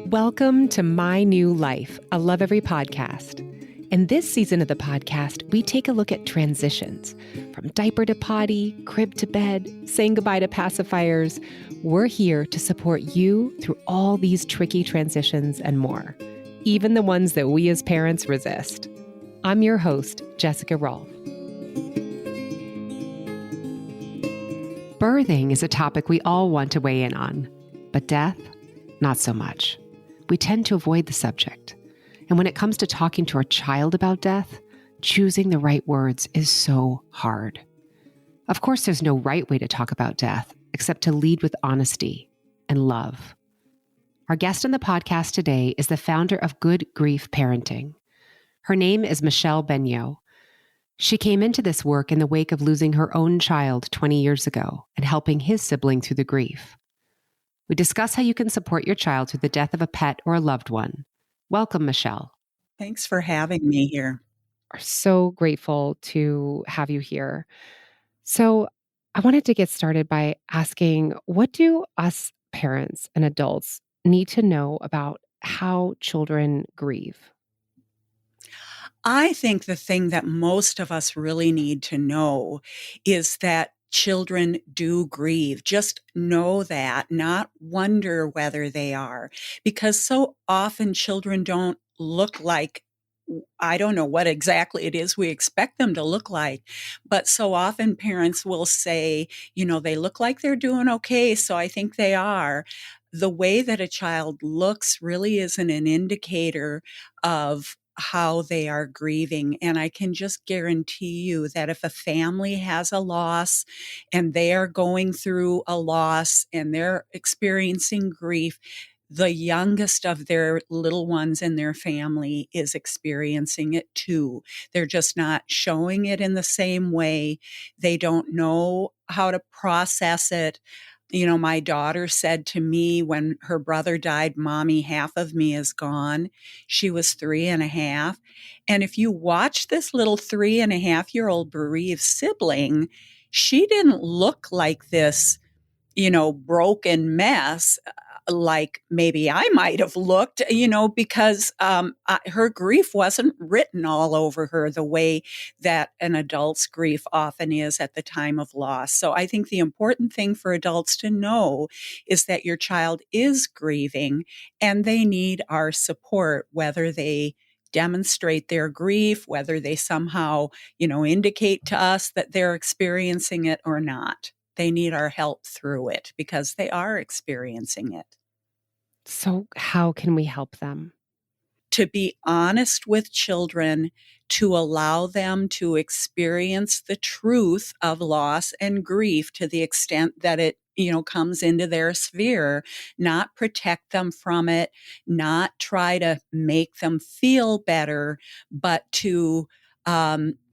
Welcome to My New Life, a Lovevery podcast. In this season of the podcast, we take a look at transitions from diaper to potty, crib to bed, saying goodbye to pacifiers. We're here to support you through all these tricky transitions and more, even the ones that we as parents resist. I'm your host, Jessica Rolfe. Birthing is a topic we all want to weigh in on, but death, not so much. We tend to avoid the subject. And when it comes to talking to our child about death, choosing the right words is so hard. Of course, there's no right way to talk about death except to lead with honesty and love. Our guest on the podcast today is the founder of Good Grief Parenting. Her name is Michele Benyo. She came into this work in the wake of losing her own child 20 years ago and helping his sibling through the grief. We discuss how you can support your child through the death of a pet or a loved one. Welcome, Michele. Thanks for having me here. We're so grateful to have you here. So I wanted to get started by asking, what do us parents and adults need to know about how children grieve? I think the thing that most of us really need to know is that children do grieve. Just know that, not wonder whether they are, because so often children don't look like, I don't know what exactly it is we expect them to look like, but so often parents will say, they look like they're doing okay, so I think they are. The way that a child looks really isn't an indicator of how they are grieving. And I can just guarantee you that if a family has a loss and they are going through a loss and they're experiencing grief, the youngest of their little ones in their family is experiencing it too. They're just not showing it in the same way. They don't know how to process it. My daughter said to me when her brother died, "Mommy, half of me is gone." She was 3.5. And if you watch this little 3.5-year-old bereaved sibling, she didn't look like this, broken mess like maybe I might have looked, because her grief wasn't written all over her the way that an adult's grief often is at the time of loss. So I think the important thing for adults to know is that your child is grieving and they need our support, whether they demonstrate their grief, whether they somehow, indicate to us that they're experiencing it or not. They need our help through it because they are experiencing it. So how can we help them? To be honest with children, to allow them to experience the truth of loss and grief to the extent that it, comes into their sphere, not protect them from it, not try to make them feel better, but to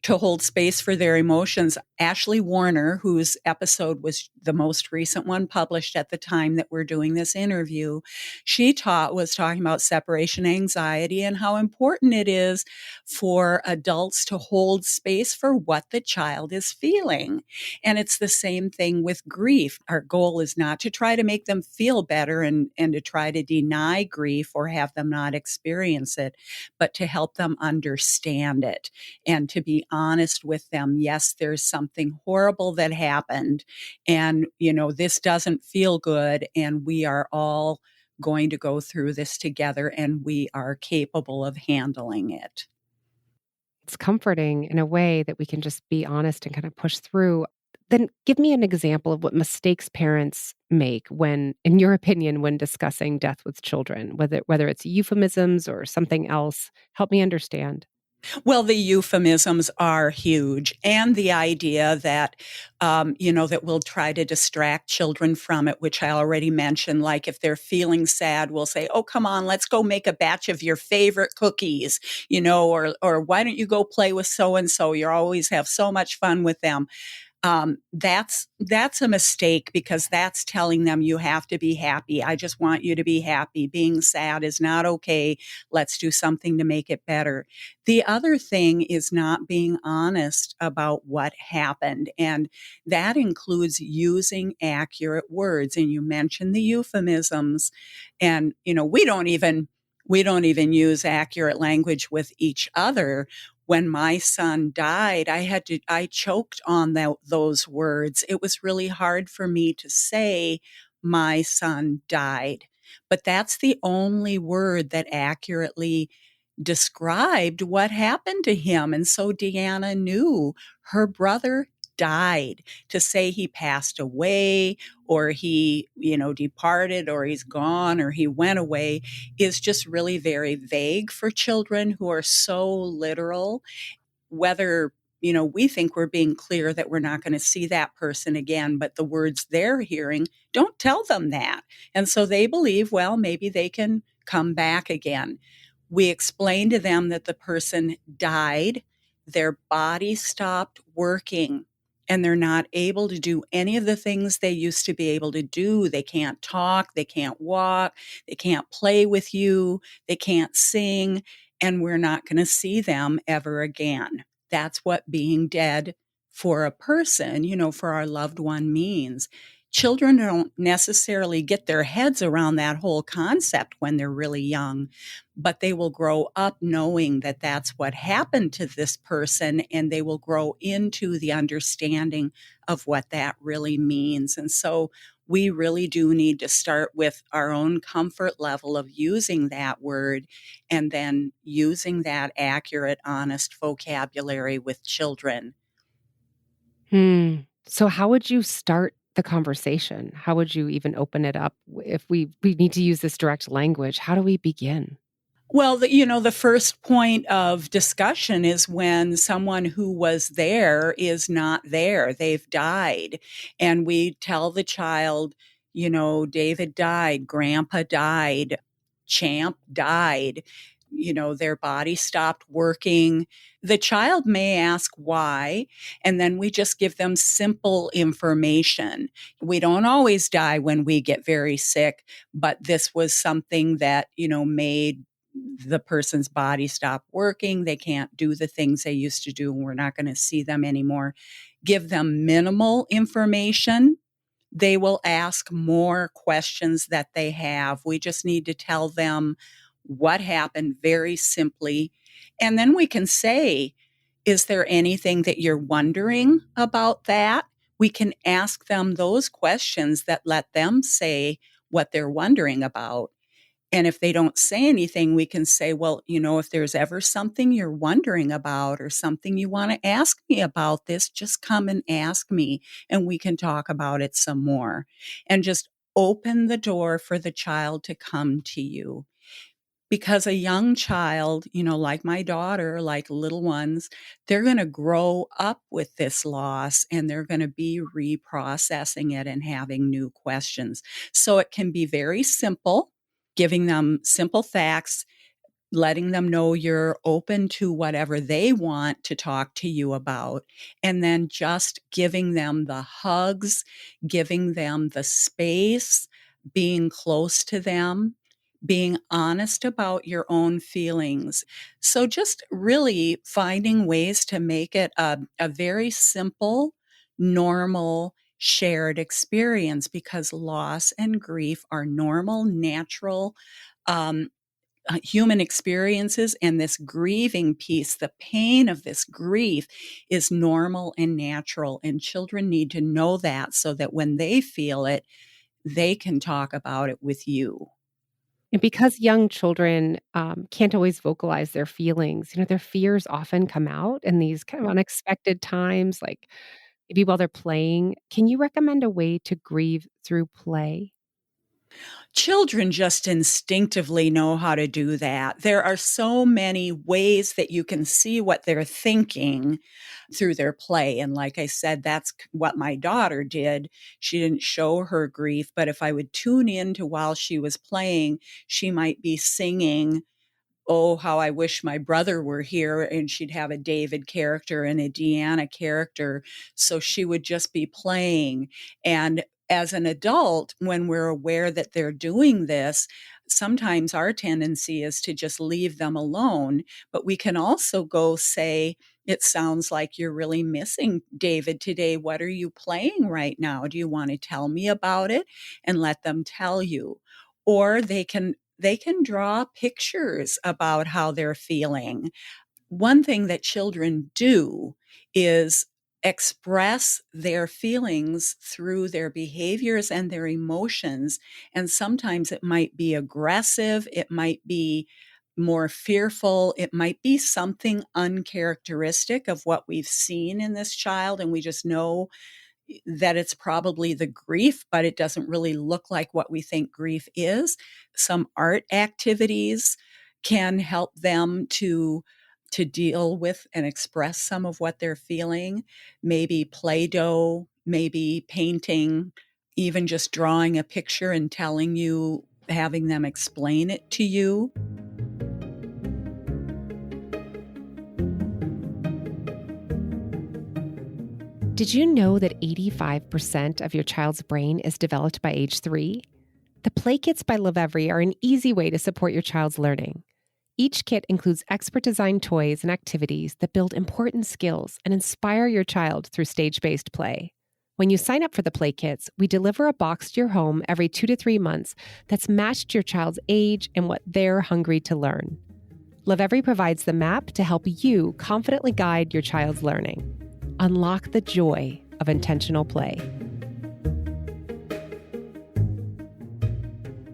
hold space for their emotions. Ashley Warner, whose episode was the most recent one published at the time that we're doing this interview, she was talking about separation anxiety and how important it is for adults to hold space for what the child is feeling. And it's the same thing with grief. Our goal is not to try to make them feel better and to try to deny grief or have them not experience it, but to help them understand it and to be honest with them. Yes, there's something horrible that happened and, this doesn't feel good and we are all going to go through this together and we are capable of handling it. It's comforting in a way that we can just be honest and kind of push through. Then give me an example of what mistakes parents make when, in your opinion, when discussing death with children, whether it's euphemisms or something else. Help me understand. Well, the euphemisms are huge, and the idea that, that we'll try to distract children from it, which I already mentioned. Like if they're feeling sad, we'll say, "Oh, come on, let's go make a batch of your favorite cookies," or "Why don't you go play with so and so? You always have so much fun with them." That's a mistake, because that's telling them you have to be happy. I just want you to be happy. Being sad is not okay. Let's do something to make it better. The other thing is not being honest about what happened, and that includes using accurate words. And you mentioned the euphemisms, and we don't even use accurate language with each other. When my son died, I choked on those words. It was really hard for me to say my son died. But that's the only word that accurately described what happened to him. And so Deanna knew her brother died. To say he passed away, or he, departed, or he's gone, or he went away, is just really very vague for children who are so literal. Whether we think we're being clear that we're not going to see that person again, but the words they're hearing don't tell them that. And so they believe, well, maybe they can come back again. We explain to them that the person died, their body stopped working, and they're not able to do any of the things they used to be able to do. They can't talk, they can't walk, they can't play with you, they can't sing, and we're not going to see them ever again. That's what being dead for a person, for our loved one, means. Children don't necessarily get their heads around that whole concept when they're really young, but they will grow up knowing that that's what happened to this person, and they will grow into the understanding of what that really means. And so we really do need to start with our own comfort level of using that word, and then using that accurate, honest vocabulary with children. Hmm. So how would you start the conversation? How would you even open it up if we need to use this direct language? How do we begin? Well, the first point of discussion is when someone who was there is not there. They've died. And we tell the child, David died, Grandpa died, Champ died, their body stopped working. The child may ask why, and then we just give them simple information. We don't always die when we get very sick, but this was something that, made the person's body stop working. They can't do the things they used to do, and we're not going to see them anymore. Give them minimal information. They will ask more questions that they have. We just need to tell them what happened very simply. And then we can say, is there anything that you're wondering about that? We can ask them those questions that let them say what they're wondering about. And if they don't say anything, we can say, well, if there's ever something you're wondering about, or something you want to ask me about this, just come and ask me, and we can talk about it some more. And just open the door for the child to come to you. Because a young child, like my daughter, like little ones, they're going to grow up with this loss, and they're going to be reprocessing it and having new questions. So it can be very simple, giving them simple facts, letting them know you're open to whatever they want to talk to you about, and then just giving them the hugs, giving them the space, being close to them, being honest about your own feelings. So just really finding ways to make it a very simple, normal, shared experience, because loss and grief are normal, natural, um, human experiences. And this grieving piece, the pain of this grief, is normal and natural. And children need to know that, so that when they feel it, they can talk about it with you. And because young children can't always vocalize their feelings, their fears often come out in these kind of unexpected times, like maybe while they're playing. Can you recommend a way to grieve through play? Children just instinctively know how to do that. There are so many ways that you can see what they're thinking through their play. And like I said, that's what my daughter did. She didn't show her grief, but if I would tune in to while she was playing, she might be singing oh, how I wish my brother were here, and she'd have a David character and a Deanna character. So she would just be playing. And as an adult, when we're aware that they're doing this, sometimes our tendency is to just leave them alone. But we can also go say, it sounds like you're really missing David today. What are you playing right now? Do you want to tell me about it? And let them tell you. Or they can draw pictures about how they're feeling. One thing that children do is express their feelings through their behaviors and their emotions. And sometimes it might be aggressive, it might be more fearful, it might be something uncharacteristic of what we've seen in this child, and we just know that it's probably the grief, but it doesn't really look like what we think grief is. Some art activities can help them to deal with and express some of what they're feeling. Maybe Play-Doh, maybe painting, even just drawing a picture and telling you, having them explain it to you. Did you know that 85% of your child's brain is developed by age 3? The Play Kits by Lovevery are an easy way to support your child's learning. Each kit includes expert-designed toys and activities that build important skills and inspire your child through stage-based play. When you sign up for the Play Kits, we deliver a box to your home every 2 to 3 months that's matched to your child's age and what they're hungry to learn. Lovevery provides the map to help you confidently guide your child's learning. Unlock the joy of intentional play.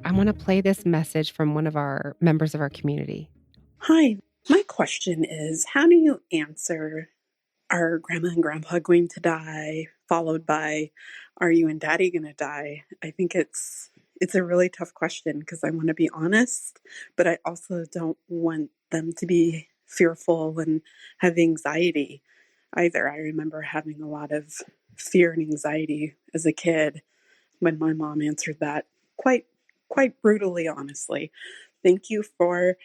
I want to play this message from one of our members of our community. Hi, my question is, how do you answer, are grandma and grandpa going to die, followed by, are you and daddy going to die? I think it's a really tough question because I want to be honest, but I also don't want them to be fearful and have anxiety either. I remember having a lot of fear and anxiety as a kid when my mom answered that quite brutally, honestly. Thank you for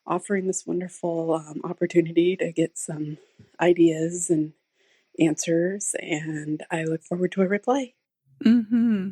offering this wonderful opportunity to get some ideas and answers, and I look forward to a reply. Mm-hmm.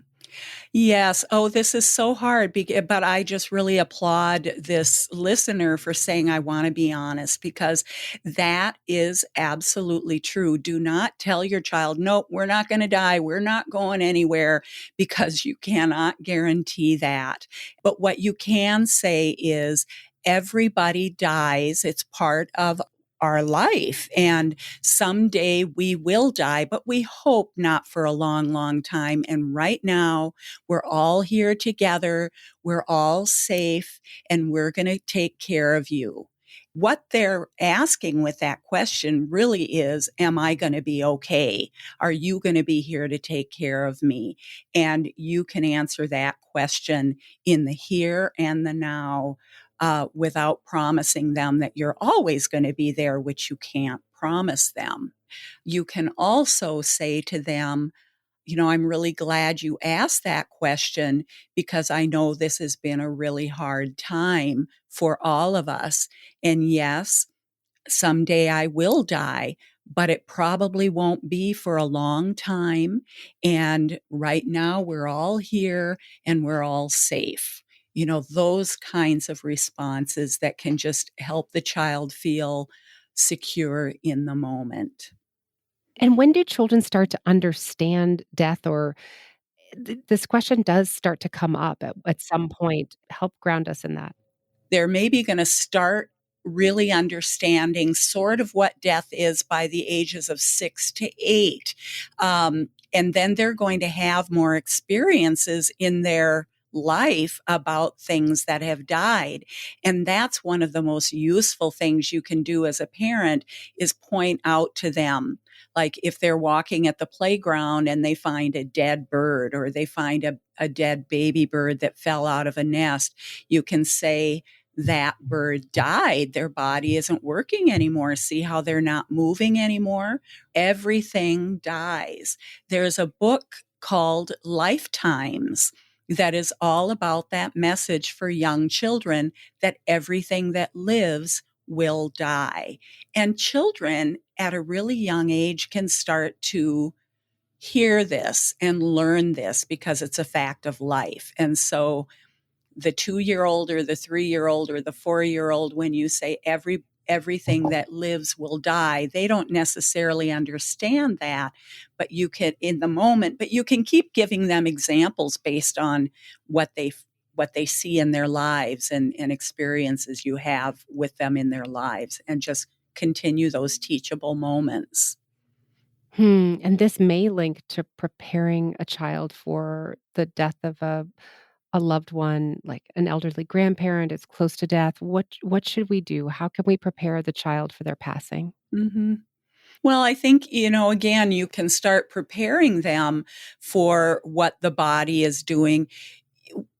Yes. Oh, this is so hard, but I just really applaud this listener for saying, I want to be honest, because that is absolutely true. Do not tell your child, nope, we're not going to die. We're not going anywhere, because you cannot guarantee that. But what you can say is, everybody dies. It's part of our life. And someday we will die, but we hope not for a long, long time. And right now, we're all here together. We're all safe, and we're going to take care of you. What they're asking with that question really is, am I going to be okay? Are you going to be here to take care of me? And you can answer that question in the here and the now, without promising them that you're always going to be there, which you can't promise them. You can also say to them, I'm really glad you asked that question, because I know this has been a really hard time for all of us. And yes, someday I will die, but it probably won't be for a long time. And right now we're all here and we're all safe. Those kinds of responses that can just help the child feel secure in the moment. And when do children start to understand death, or this question does start to come up at some point? Help ground us in that. They're maybe going to start really understanding sort of what death is by the ages of 6 to 8. And then they're going to have more experiences in their life about things that have died. And that's one of the most useful things you can do as a parent, is point out to them, like if they're walking at the playground and they find a dead bird, or they find a dead baby bird that fell out of a nest, you can say, that bird died. Their body isn't working anymore. See how they're not moving anymore? Everything dies. There's a book called Lifetimes that is all about that message for young children that everything that lives will die. And children at a really young age can start to hear this and learn this because it's a fact of life. And so the 2-year-old or the 3-year-old or the 4-year-old, when you say everything that lives will die, they don't necessarily understand that, but you can in the moment, but you can keep giving them examples based on what they see in their lives and experiences you have with them in their lives, and just continue those teachable moments. And this may link to preparing a child for the death of a loved one, like an elderly grandparent is close to death. What should we do? How can we prepare the child for their passing? Mm-hmm. Well, I think, again, you can start preparing them for what the body is doing.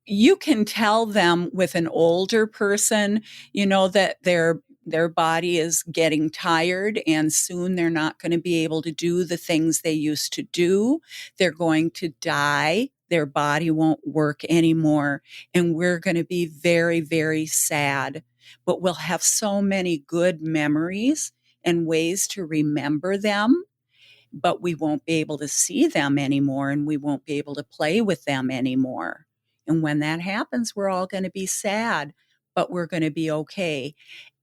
You can tell them with an older person, that their body is getting tired and soon they're not going to be able to do the things they used to do. They're going to die. Their body won't work anymore. And we're going to be very, very sad. But we'll have so many good memories and ways to remember them, but we won't be able to see them anymore and we won't be able to play with them anymore. And when that happens, we're all going to be sad, but we're going to be okay.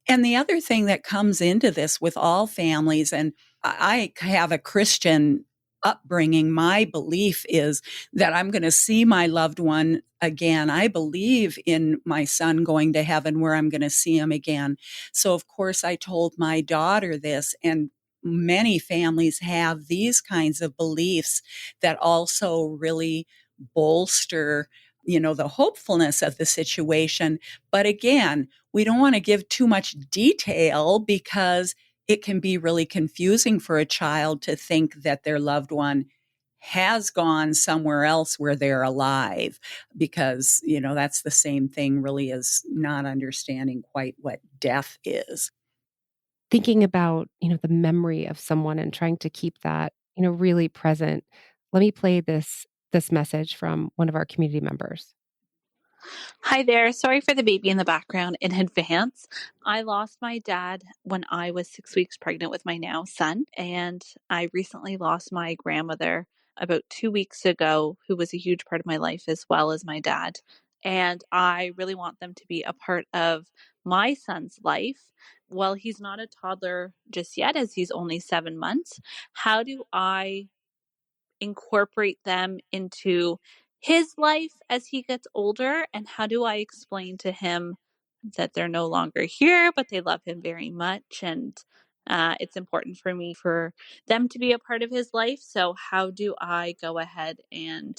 And the other thing that comes into this with all families, and I have a Christian upbringing, my belief is that I'm going to see my loved one again. I believe in my son going to heaven where I'm going to see him again. So, of course, I told my daughter this, and many families have these kinds of beliefs that also really bolster, the hopefulness of the situation. But again, we don't want to give too much detail because it can be really confusing for a child to think that their loved one has gone somewhere else where they're alive, because, that's the same thing really as not understanding quite what death is. Thinking about, the memory of someone and trying to keep that, really present. Let me play this message from one of our community members. Hi there. Sorry for the baby in the background in advance. I lost my dad when I was 6 weeks pregnant with my now son, and I recently lost my grandmother about 2 weeks ago, who was a huge part of my life as well as my dad. And I really want them to be a part of my son's life. Well, he's not a toddler just yet, as he's only 7 months. How do I incorporate them into his life as he gets older? And how do I explain to him that they're no longer here, but they love him very much? And it's important for me for them to be a part of his life. So, how do I go ahead and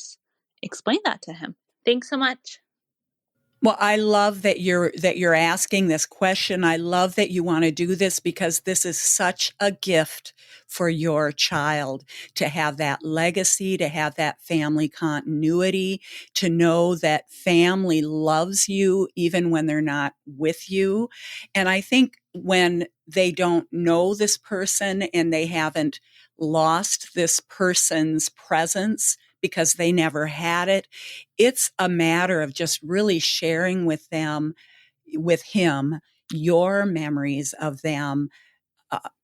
explain that to him? Thanks so much. Well, I love that you're asking this question. I love that you want to do this because this is such a gift for your child to have that legacy, to have that family continuity, to know that family loves you even when they're not with you. And I think when they don't know this person and they haven't lost this person's presence because they never had it, it's a matter of just really sharing with him, your memories of them.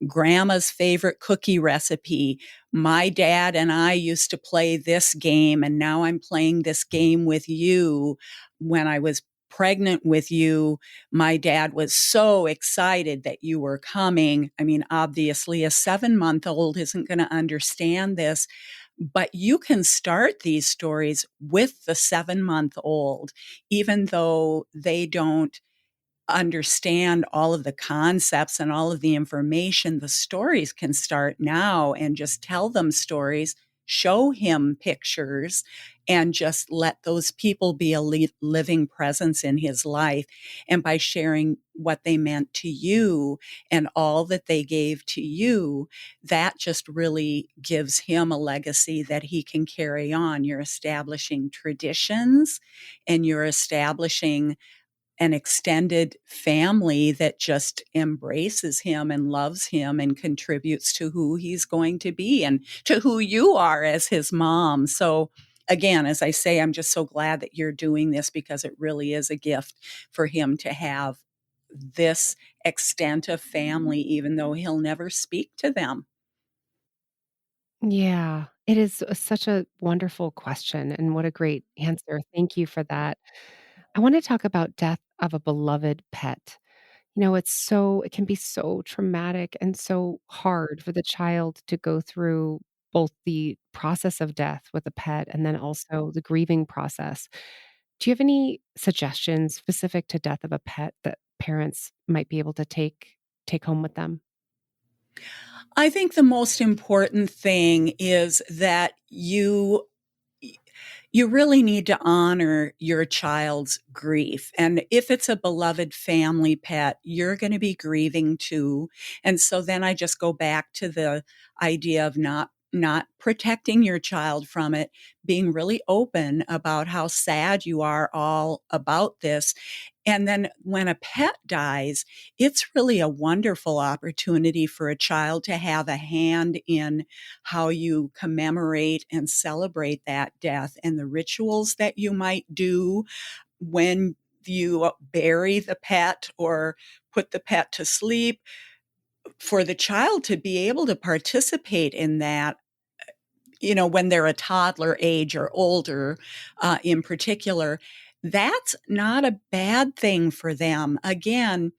Grandma's favorite cookie recipe. My dad and I used to play this game, and now I'm playing this game with you. When I was pregnant with you, my dad was so excited that you were coming. I mean, obviously, a 7-month-old isn't going to understand this, but you can start these stories with the 7-month-old, even though they don't understand all of the concepts and all of the information. The stories can start now, and just tell them stories, show him pictures, and just let those people be a living presence in his life. And by sharing what they meant to you and all that they gave to you, that just really gives him a legacy that he can carry on. You're establishing traditions, and you're establishing an extended family that just embraces him and loves him and contributes to who he's going to be and to who you are as his mom. So again, as I say, I'm just so glad that you're doing this because it really is a gift for him to have this extent of family, even though he'll never speak to them. Yeah, it is such a wonderful question, and what a great answer. Thank you for that. I want to talk about death of a beloved pet. It can be so traumatic and so hard for the child to go through both the process of death with a pet and then also the grieving process. Do you have any suggestions specific to death of a pet that parents might be able to take home with them? I think the most important thing is that you really need to honor your child's grief. And if it's a beloved family pet, you're going to be grieving too. And so then I just go back to the idea of not protecting your child from it, being really open about how sad you are all about this. And then when a pet dies, it's really a wonderful opportunity for a child to have a hand in how you commemorate and celebrate that death and the rituals that you might do when you bury the pet or put the pet to sleep. For the child to be able to participate in that, when they're a toddler age or older, in particular, that's not a bad thing for them. Again,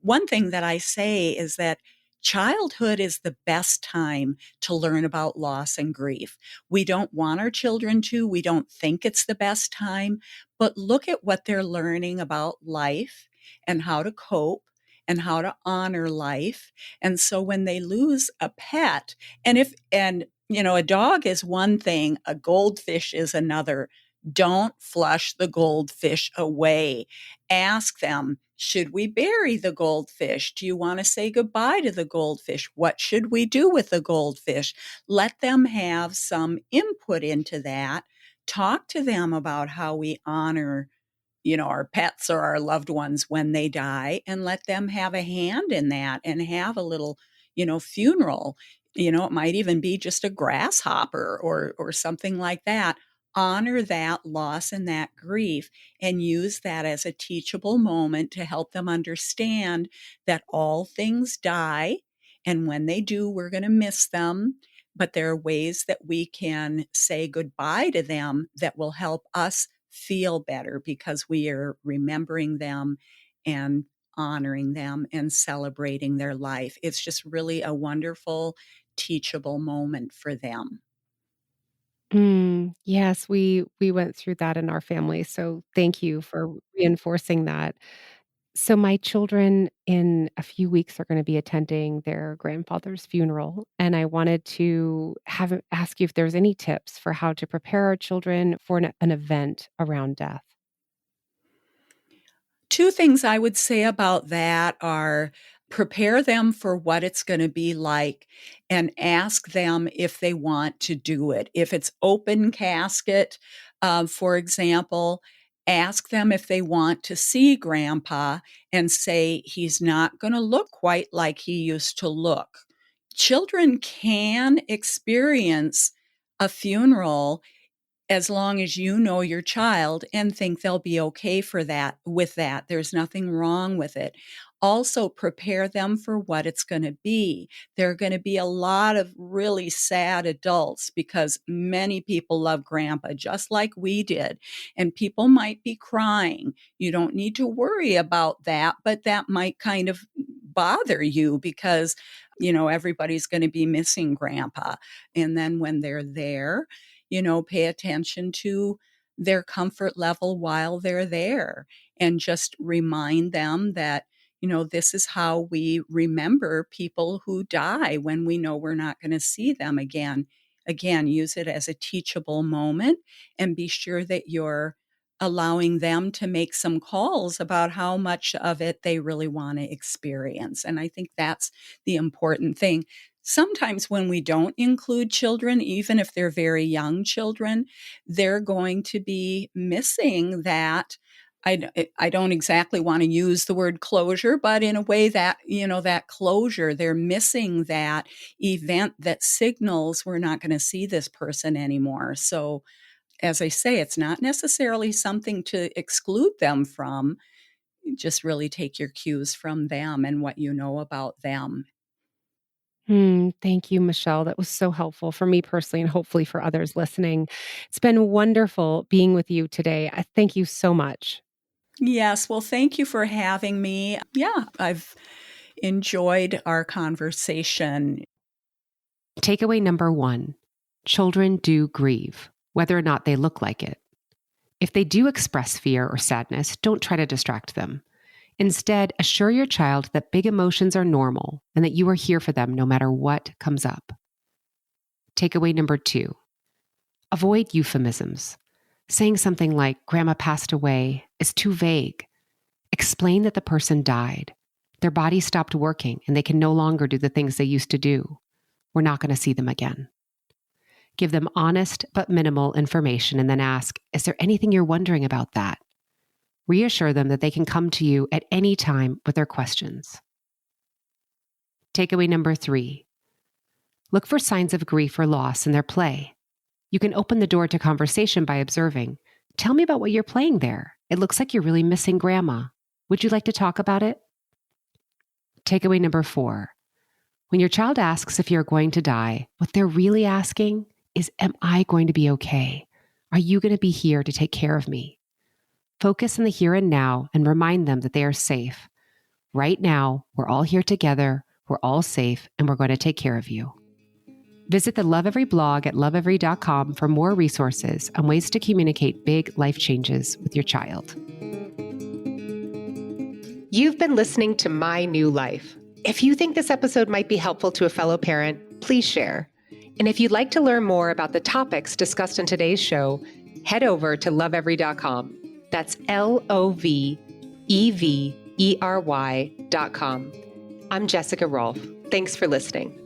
one thing that I say is that childhood is the best time to learn about loss and grief. We don't want our children to, we don't think it's the best time, but look at what they're learning about life and how to cope and how to honor life. And so when they lose a pet, a dog is one thing, a goldfish is another. Don't flush the goldfish away. Ask them, should we bury the goldfish? Do you want to say goodbye to the goldfish? What should we do with the goldfish? Let them have some input into that. Talk to them about how we honor our pets or our loved ones when they die, and let them have a hand in that and have a little, funeral. It might even be just a grasshopper or something like that. Honor that loss and that grief and use that as a teachable moment to help them understand that all things die. And when they do, we're going to miss them. But there are ways that we can say goodbye to them that will help us feel better because we are remembering them and honoring them and celebrating their life. It's just really a wonderful, teachable moment for them. Yes, we went through that in our family, so thank you for reinforcing that. So my children in a few weeks are gonna be attending their grandfather's funeral, and I wanted to ask you if there's any tips for how to prepare our children for an event around death. Two things I would say about that are prepare them for what it's gonna be like and ask them if they want to do it. If it's open casket, for example, ask them if they want to see grandpa and say he's not gonna look quite like he used to look. Children can experience a funeral as long as you know your child and think they'll be okay for that with that. There's nothing wrong with it. Also prepare them for what it's going to be. There are going to be a lot of really sad adults because many people love grandpa just like we did, and people might be crying. You don't need to worry about that, but that might kind of bother you because everybody's going to be missing grandpa. And then when they're there, pay attention to their comfort level while they're there and just remind them that, this is how we remember people who die when we know we're not going to see them again. Again, use it as a teachable moment and be sure that you're allowing them to make some calls about how much of it they really want to experience. And I think that's the important thing. Sometimes when we don't include children, even if they're very young children, they're going to be missing that. I don't exactly want to use the word closure, but in a way that, that closure, they're missing that event that signals we're not going to see this person anymore. So as I say, it's not necessarily something to exclude them from. You just really take your cues from them and what you know about them. Thank you, Michele. That was so helpful for me personally and hopefully for others listening. It's been wonderful being with you today. I thank you so much. Yes, well, thank you for having me. Yeah, I've enjoyed our conversation. Takeaway number 1, children do grieve, whether or not they look like it. If they do express fear or sadness, don't try to distract them. Instead, assure your child that big emotions are normal and that you are here for them no matter what comes up. Takeaway number 2, avoid euphemisms. Saying something like, "Grandma passed away," is too vague. Explain that the person died. Their body stopped working and they can no longer do the things they used to do. We're not going to see them again. Give them honest but minimal information and then ask, "Is there anything you're wondering about that?" Reassure them that they can come to you at any time with their questions. Takeaway number 3, look for signs of grief or loss in their play. You can open the door to conversation by observing, "Tell me about what you're playing there. It looks like you're really missing Grandma. Would you like to talk about it?" Takeaway number 4, when your child asks if you're going to die, what they're really asking is, "Am I going to be okay? Are you going to be here to take care of me?" Focus on the here and now and remind them that they are safe. Right now, we're all here together, we're all safe, and we're going to take care of you. Visit the Lovevery blog at lovevery.com for more resources and ways to communicate big life changes with your child. You've been listening to My New Life. If you think this episode might be helpful to a fellow parent, please share. And if you'd like to learn more about the topics discussed in today's show, head over to lovevery.com. That's LOVEVERY.com. I'm Jessica Rolfe. Thanks for listening.